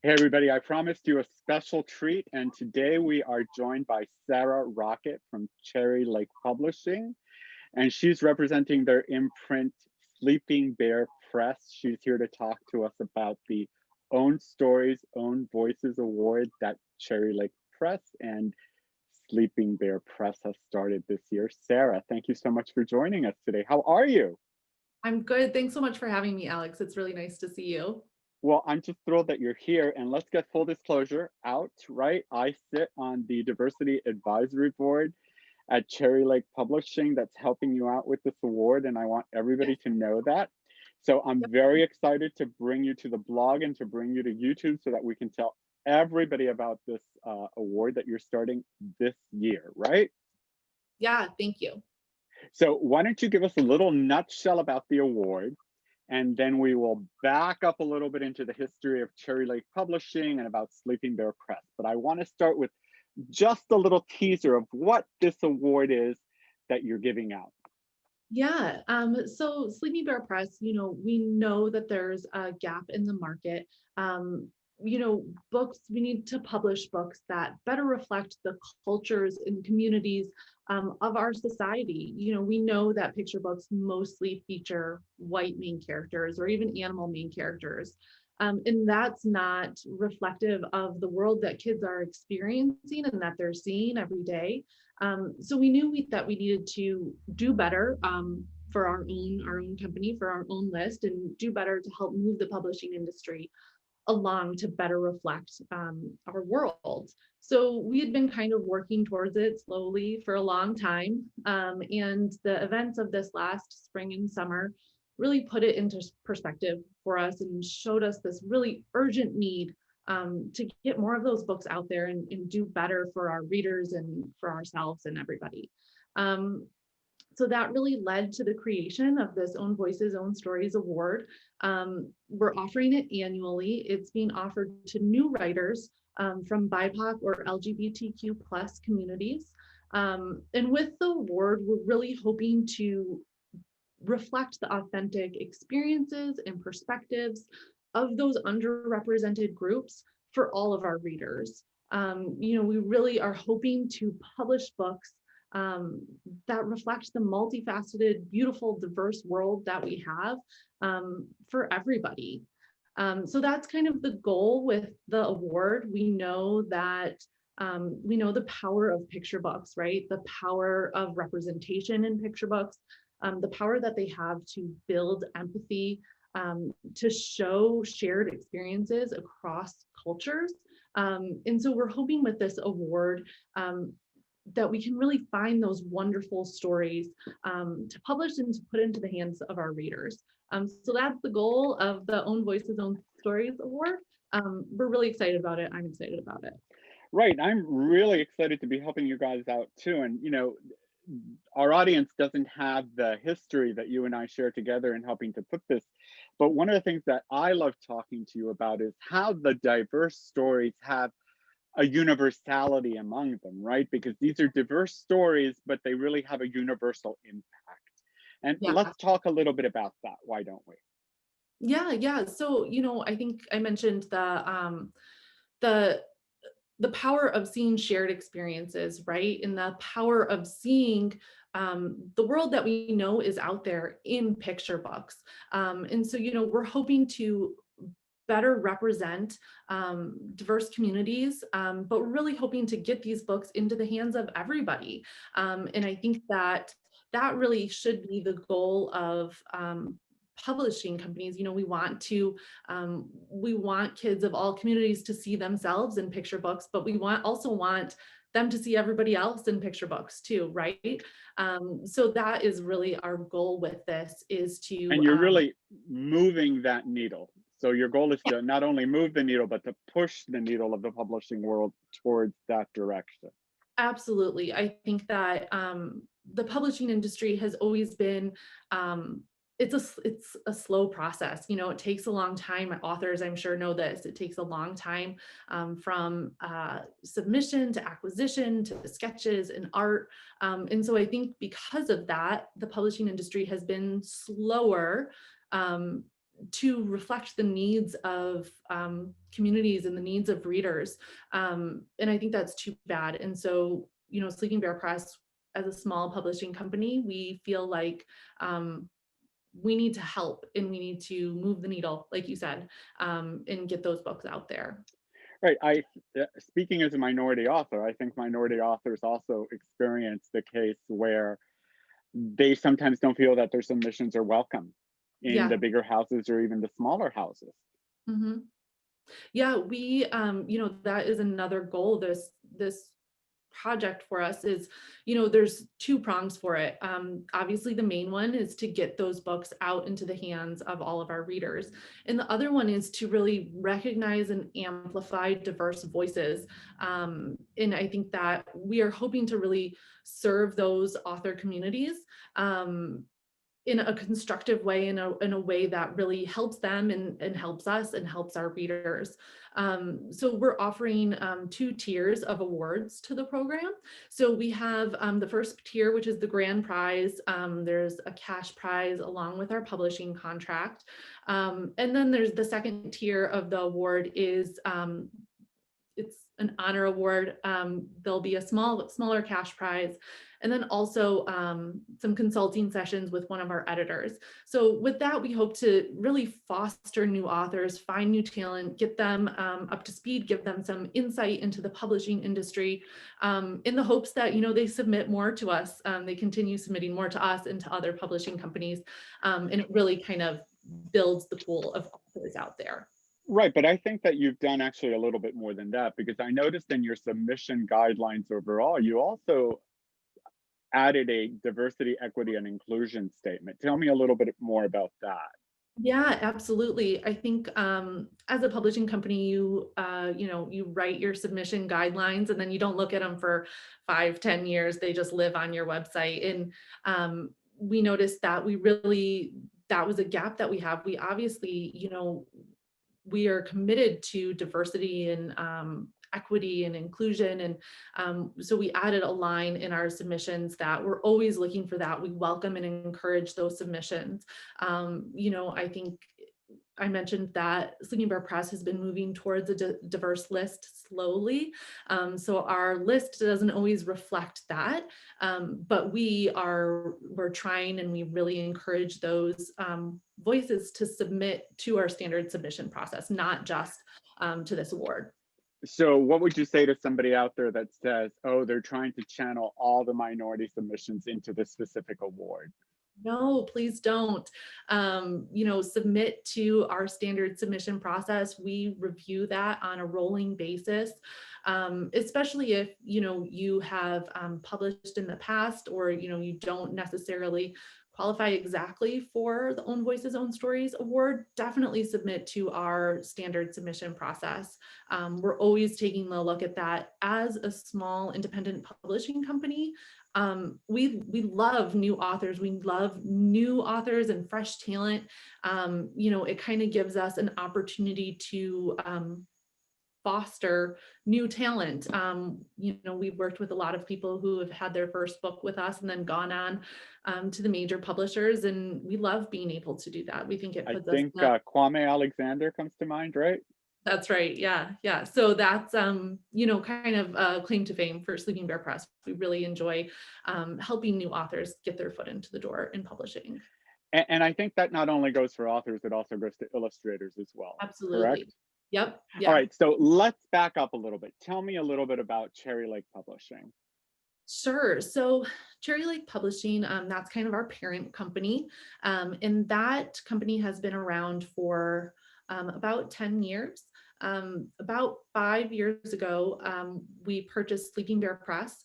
Hey everybody, I promised you a special treat, and today we are joined by Sarah Rockett from Cherrylake Publishing, and she's representing their imprint Sleeping Bear Press. She's here to talk to us about the Own Stories, Own Voices Award that Cherrylake Press and Sleeping Bear Press has started this year. Sarah, thank you so much for joining us today. How are you? I'm good. Thanks so much for having me, Alex. It's really nice to see you. Well, I'm just thrilled that you're here, and let's get full disclosure out, right? I sit on the Diversity Advisory Board at Cherrylake Publishing that's helping you out with this award, and I want everybody to know that. So I'm Yep. very excited to bring you to the blog and to bring you to YouTube so that we can tell everybody about this award that you're starting this year, right? Yeah, thank you. So why don't you give us a little nutshell about the award, and then we will back up a little bit into the history of Cherrylake Publishing and about Sleeping Bear Press. But I want to start with just a little teaser of what this award is that you're giving out. Yeah, so Sleeping Bear Press, we know that there's a gap in the market. Books, we need to publish books that better reflect the cultures and communities of our society. We know that picture books mostly feature white main characters or even animal main characters. And that's not reflective of the world that kids are experiencing and that they're seeing every day. So we knew that we needed to do better for our own company, for our own list, and do better to help move the publishing industry along to better reflect our world. So we had been kind of working towards it slowly for a long time. And the events of this last spring and summer really put it into perspective for us and showed us this really urgent need to get more of those books out there and do better for our readers and for ourselves and everybody. Um, so that really led to the creation of this Own Voices, Own Stories Award. We're offering it annually. It's being offered to new writers from BIPOC or LGBTQ plus communities. And with the award, we're really hoping to reflect the authentic experiences and perspectives of those underrepresented groups for all of our readers. We really are hoping to publish books that reflect the multifaceted, beautiful, diverse world that we have for everybody. So that's kind of the goal with the award. We know the power of picture books, right? The power of representation in picture books, the power that they have to build empathy, to show shared experiences across cultures. And so we're hoping with this award that we can really find those wonderful stories to publish and to put into the hands of our readers. So that's the goal of the Own Voices, Own Stories Award. We're really excited about it. I'm excited about it. Right, I'm really excited to be helping you guys out too. And our audience doesn't have the history that you and I share together in helping to put this. But one of the things that I love talking to you about is how the diverse stories have a universality among them, right? Because these are diverse stories, but they really have a universal impact. And Yeah. let's talk a little bit about that. Why don't we? Yeah. So, I think I mentioned the the power of seeing shared experiences, right? And the power of seeing the world that we know is out there in picture books. And so, we're hoping to better represent diverse communities, but we're really hoping to get these books into the hands of everybody. And I think that really should be the goal of publishing companies. We want kids of all communities to see themselves in picture books, but we also want them to see everybody else in picture books too, right? So that is really our goal with this, is And to you're really moving that needle. So your goal is to not only move the needle, but to push the needle of the publishing world towards that direction. absolutely. I think that the publishing industry has always been it's a slow process. It takes a long time. Authors, I'm sure, know this. It takes a long time from submission to acquisition to sketches and art. And so I think because of that, the publishing industry has been slower to reflect the needs of communities and the needs of readers. And I think that's too bad. And so, Sleeping Bear Press, as a small publishing company, we feel like we need to help and we need to move the needle, like you said, and get those books out there. Right. Speaking as a minority author, I think minority authors also experience the case where they sometimes don't feel that their submissions are welcome in Yeah. the bigger houses or even the smaller houses. hmm Yeah, we, that is another goal. This project for us is, there's two prongs for it. Obviously, the main one is to get those books out into the hands of all of our readers. And the other one is to really recognize and amplify diverse voices. And I think that we are hoping to really serve those author communities. In a constructive way, in a way that really helps them and helps us and helps our readers. So we're offering two tiers of awards to the program. So we have the first tier, which is the grand prize. There's a cash prize along with our publishing contract. And then there's the second tier of the award is it's an honor award. There'll be a smaller cash prize, and then also some consulting sessions with one of our editors. So with that, we hope to really foster new authors, find new talent, get them up to speed, give them some insight into the publishing industry, in the hopes that they submit more to us. They continue submitting more to us and to other publishing companies, and it really kind of builds the pool of authors out there. Right, but I think that you've done actually a little bit more than that, because I noticed in your submission guidelines overall, you also added a diversity, equity, and inclusion statement. Tell me a little bit more about that. Yeah, absolutely. I think as a publishing company, you write your submission guidelines and then you don't look at them for 5, 10 years. They just live on your website. And we noticed that that was a gap that we have. We obviously, we are committed to diversity and equity and inclusion. And so we added a line in our submissions that we're always looking for that. We welcome and encourage those submissions. I think I mentioned that Sleeping Bear Press has been moving towards a diverse list slowly. So our list doesn't always reflect that, but we're trying, and we really encourage those voices to submit to our standard submission process, not just to this award. So what would you say to somebody out there that says, oh, they're trying to channel all the minority submissions into this specific award? No, please don't. Submit to our standard submission process. We review that on a rolling basis, especially if you have published in the past, or you don't necessarily qualify exactly for the Own Voices, Own Stories award. Definitely submit to our standard submission process. We're always taking a look at that. As a small independent publishing company, we love new authors. We love new authors and fresh talent. It kind of gives us an opportunity to foster new talent. We've worked with a lot of people who have had their first book with us and then gone on to the major publishers, and we love being able to do that. We think it puts I think Kwame Alexander comes to mind, right? That's right. Yeah. Yeah. So that's, kind of a claim to fame for Sleeping Bear Press. We really enjoy helping new authors get their foot into the door in publishing. And I think that not only goes for authors, it also goes to illustrators as well. Absolutely. Correct? Yep. Yeah. All right. So let's back up a little bit. Tell me a little bit about Cherrylake Publishing. Sure. So Cherrylake Publishing, that's kind of our parent company. And that company has been around for about 10 years. About 5 years ago, we purchased Sleeping Bear Press,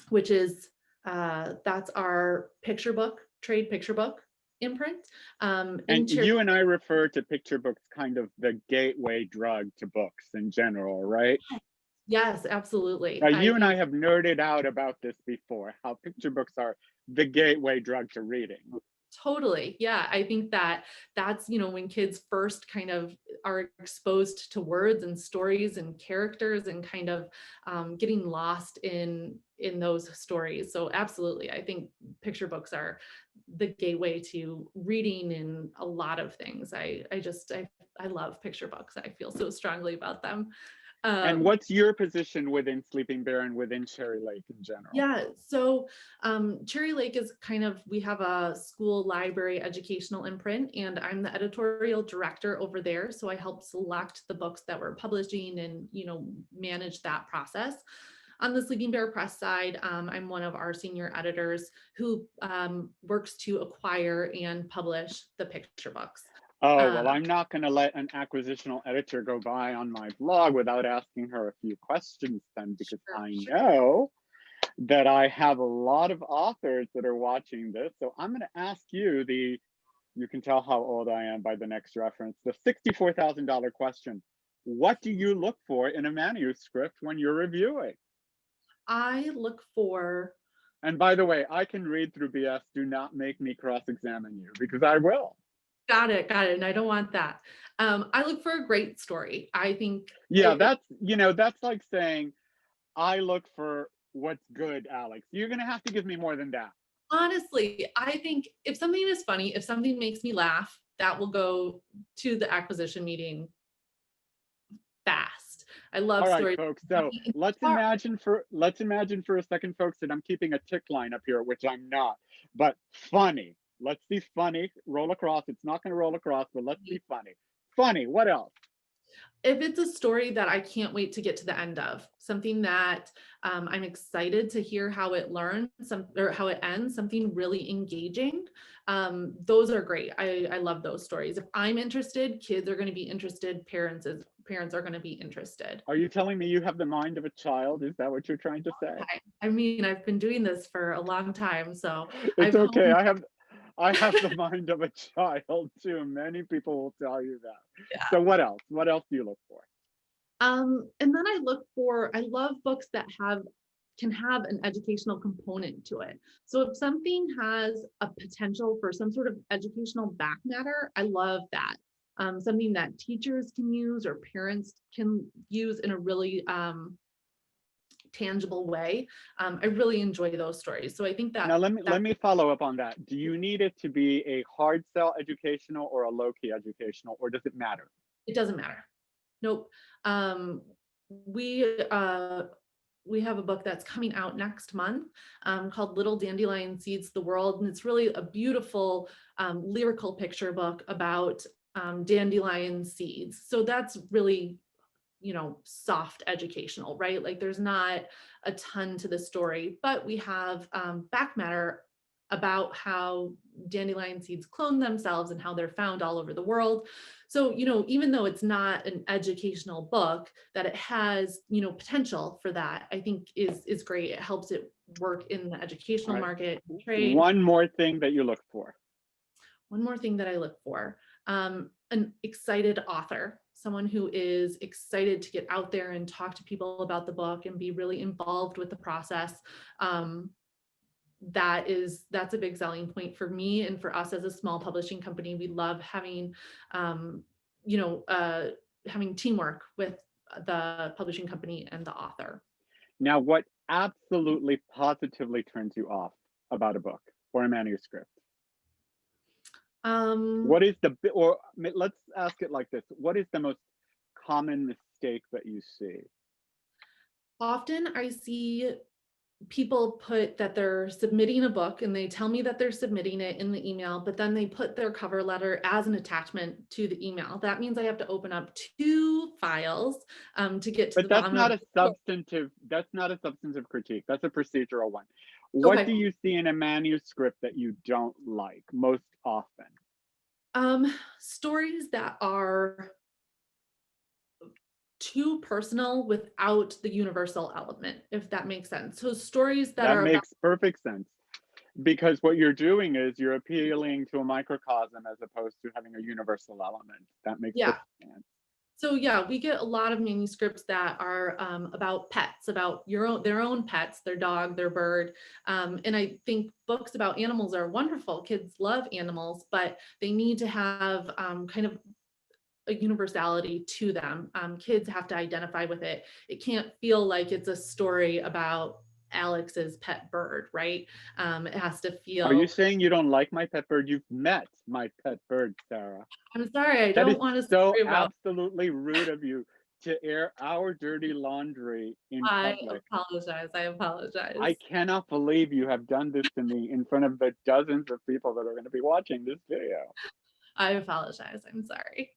which is, that's our trade picture book imprint. And you and I refer to picture books kind of the gateway drug to books in general, right? Yes, absolutely. Now, you and I have nerded out about this before, how picture books are the gateway drug to reading. Totally. Yeah. I think that that's, when kids first kind of are exposed to words and stories and characters and kind of getting lost in those stories. So absolutely. I think picture books are the gateway to reading in a lot of things. I love picture books. I feel so strongly about them. And Um, what's your position within Sleeping Bear and within Cherrylake in general? Yeah, so Cherrylake is we have a school library educational imprint, and I'm the editorial director over there. So I help select the books that we're publishing and, manage that process. On the Sleeping Bear Press side, I'm one of our senior editors who works to acquire and publish the picture books. Oh, Uh, well, I'm not going to let an acquisitional editor go by on my blog without asking her a few questions then, because I know that I have a lot of authors that are watching this. So I'm going to ask you you can tell how old I am by the next reference, the $64,000 question. What do you look for in a manuscript when you're reviewing? I look for. And by the way, I can read through BS. Do not make me cross-examine you, because I will. Got it. And I don't want that. I look for a great story. I think. Yeah, that's like saying, I look for what's good, Alex. You're going to have to give me more than that. Honestly, I think if something is funny, if something makes me laugh, that will go to the acquisition meeting fast. I love All right, stories. folks. So let's imagine for a second, folks, that I'm keeping a tick line up here, which I'm not, but funny. Let's be funny. Roll across. It's not going to roll across, but let's be funny. Funny. What else? If it's a story that I can't wait to get to the end of, something that I'm excited to hear how it learns, or how it ends, something really engaging, those are great. I love those stories. If I'm interested, kids are going to be interested. Parents are going to be interested. Are you telling me you have the mind of a child? Is that what you're trying to say? I mean, I've been doing this for a long time, so It's I've okay. honed. I have the mind of a child too. Many people will tell you that. Yeah. So what else? What else do you look for? And then I love books that can have an educational component to it. So if something has a potential for some sort of educational back matter, I love that. Something that teachers can use or parents can use in a really tangible way. I really enjoy those stories. So I think that. Now let me follow up on that. Do you need it to be a hard sell educational or a low key educational, or does it matter? It doesn't matter. Nope. We have a book that's coming out next month called Little Dandelion Seeds the World. And it's really a beautiful lyrical picture book about dandelion seeds. So that's really, soft educational, right? Like there's not a ton to the story, but we have back matter about how dandelion seeds clone themselves and how they're found all over the world. So, even though it's not an educational book, that it has, potential for that, I think is great. It helps it work in the educational market, trade. One more thing that you look for. One more thing that I look for, an excited author, someone who is excited to get out there and talk to people about the book and be really involved with the process. That's a big selling point for me and for us as a small publishing company. We love having, having teamwork with the publishing company and the author. Now, what absolutely positively turns you off about a book or a manuscript? What is or let's ask it like this. What is the most common mistake that you see? Often I see people put that they're submitting a book and they tell me that they're submitting it in the email, but then they put their cover letter as an attachment to the email. That means I have to open up 2 files to get to the bottom of it. That's not a substantive critique. That's a procedural one. What do you see in a manuscript that you don't like most often? Stories that are too personal without the universal element, if that makes sense. So stories that makes perfect sense, because what you're doing is you're appealing to a microcosm as opposed to having a universal element. That makes perfect sense. So yeah, we get a lot of manuscripts that are about pets, about their own pets, their dog, their bird. And I think books about animals are wonderful. Kids love animals, but they need to have kind of a universality to them. Kids have to identify with it. It can't feel like it's a story about Alex's pet bird, right? It has to Are you feel, saying you don't like my pet bird? You've met my pet bird, Sarah. I'm sorry, I That is don't want a so story about, absolutely rude of you to air our dirty laundry in I public. apologize. I I apologize. cannot believe you have done this to me in front of the dozens of people that are going to be watching this video. I apologize. I'm sorry.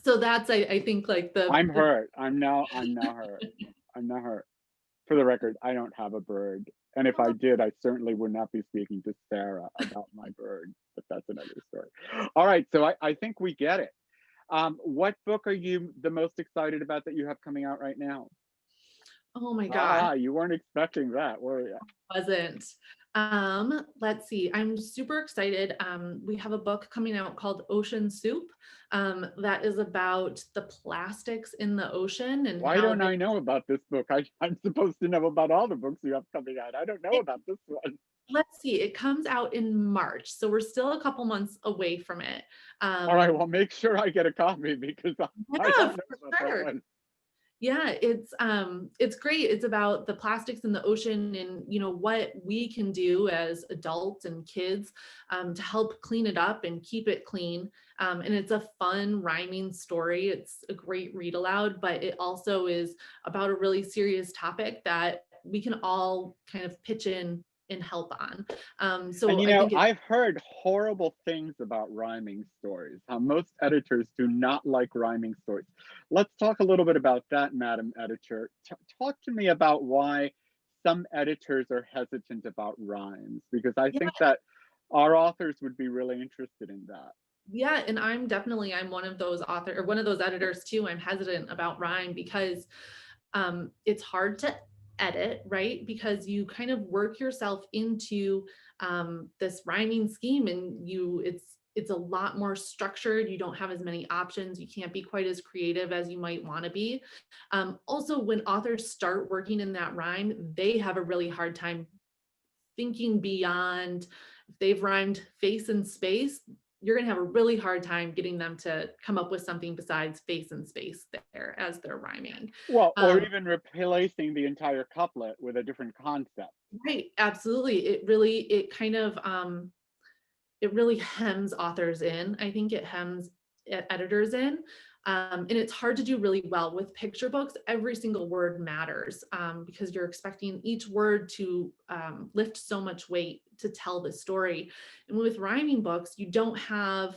So that's, I think like I'm the hurt. I'm now hurt. I'm now hurt. For the record, I don't have a bird. And if I did, I certainly would not be speaking to Sarah about my bird, but that's another story. All right, so I think we get it. What book are you the most excited about that you have coming out right now? oh my gosh, Ah, you weren't expecting that, were you? wasn't. Let's see. I'm super excited. We have a book coming out called Ocean Soup, that is about the plastics in the ocean and Why how don't they, I know about this book? I'm supposed to know about all the books you have coming out. I don't know it, about this one. let's see, it comes out in March. So we're still a couple months away from it. All right, Um, well, make sure I get a copy because I yeah, don't know for about that sure. one. Yeah, it's great. It's about the plastics in the ocean and what we can do as adults and kids to help clean it up and keep it clean. And it's a fun rhyming story. It's a great read aloud, but it also is about a really serious topic that we can all kind of pitch in and help on. And So I think it's I've heard horrible things about rhyming stories, how most editors do not like rhyming stories. Let's talk a little bit about that, Madam Editor. Talk to me about why some editors are hesitant about rhymes, because I yeah, think that our authors would be really interested in that. yeah, and I'm one of those author or one of those editors too. I'm hesitant about rhyme because it's hard to edit, right? Because you kind of work yourself into this rhyming scheme, and it's a lot more structured. You don't have as many options. You can't be quite as creative as you might want to be. Also, when authors start working in that rhyme, they have a really hard time thinking beyond. If they've rhymed face and space, you're going to have a really hard time getting them to come up with something besides face and space there as they're rhyming. Well, or Um, even replacing the entire couplet with a different concept. right, absolutely. It really hems authors in. I think it hems editors in. And it's hard to do really well with picture books. Every single word matters because you're expecting each word to lift so much weight to tell the story. And with rhyming books, you don't have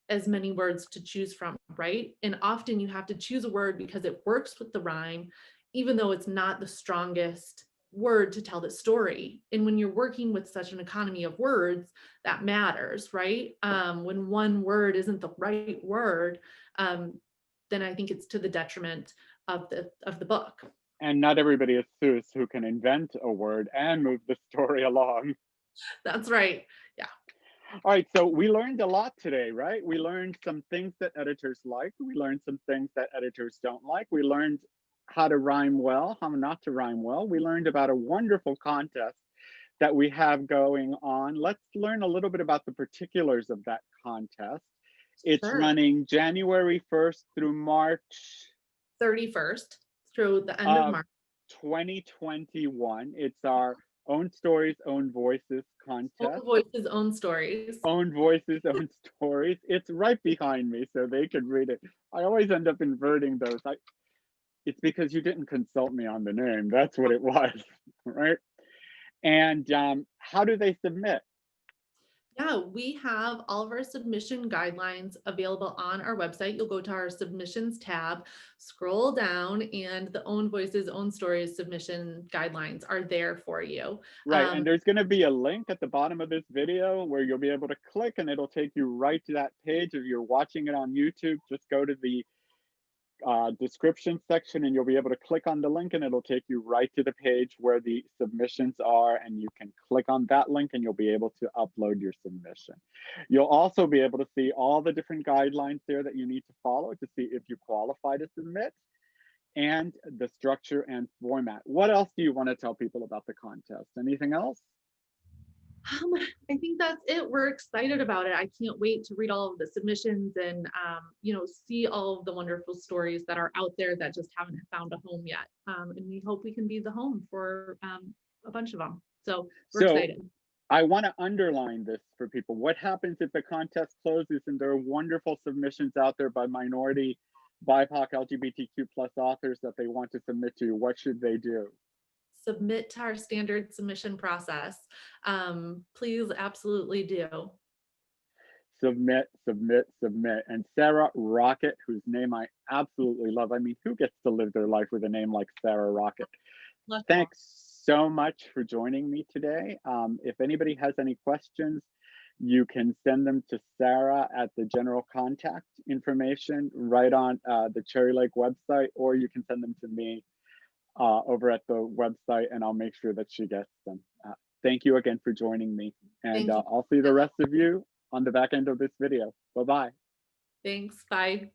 as many words to choose from, right? And often you have to choose a word because it works with the rhyme, even though it's not the strongest word to tell the story. And when you're working with such an economy of words, that matters, right? When one word isn't the right word, then I think it's to the detriment of the book. And not everybody is Seuss who can invent a word and move the story along. That's right. Yeah. All right, so we learned a lot today, right? We learned some things that editors like. We learned some things that editors don't like. We learned how to rhyme well, how not to rhyme well. We learned about a wonderful contest that we have going on. Let's learn a little bit about the particulars of that contest. It's Sure. running January 1st through March 31st through the end of of March. 2021. It's our Own Stories, Own Voices Own contest. voices, own stories. Own Voices, Own Stories. It's right behind me so they can read it. I always end up inverting those. It's because you didn't consult me on the name. That's what it was, right? And how do they submit? Yeah, we have all of our submission guidelines available on our website. You'll go to our submissions tab, scroll down, and the Own Voices, Own Stories submission guidelines are there for you. Right, and there's going to be a link at the bottom of this video where you'll be able to click and it'll take you right to that page. If you're watching it on YouTube, just go to the description section, and you'll be able to click on the link and it'll take you right to the page where the submissions are, and you can click on that link and you'll be able to upload your submission. You'll also be able to see all the different guidelines there that you need to follow to see if you qualify to submit, and the structure and format. What else do you want to tell people about the contest? Anything else? I think that's it. We're excited about it. I can't wait to read all of the submissions and see all of the wonderful stories that are out there that just haven't found a home yet. And we hope we can be the home for a bunch of them. So we're excited. I want to underline this for people. What happens if the contest closes and there are wonderful submissions out there by minority, BIPOC, LGBTQ plus authors that they want to submit to you? What should they do? Submit to our standard submission process. Please absolutely do. Submit, submit, submit. And Sarah Rockett, whose name I absolutely love. I mean, who gets to live their life with a name like Sarah Rockett? Thanks so much for joining me today. If anybody has any questions, you can send them to Sarah at the general contact information right on the Cherrylake website, or you can send them to me over at the website, and I'll make sure that she gets them. Thank you again for joining me, and I'll see the rest of you on the back end of this video. Bye-bye. Thanks, bye.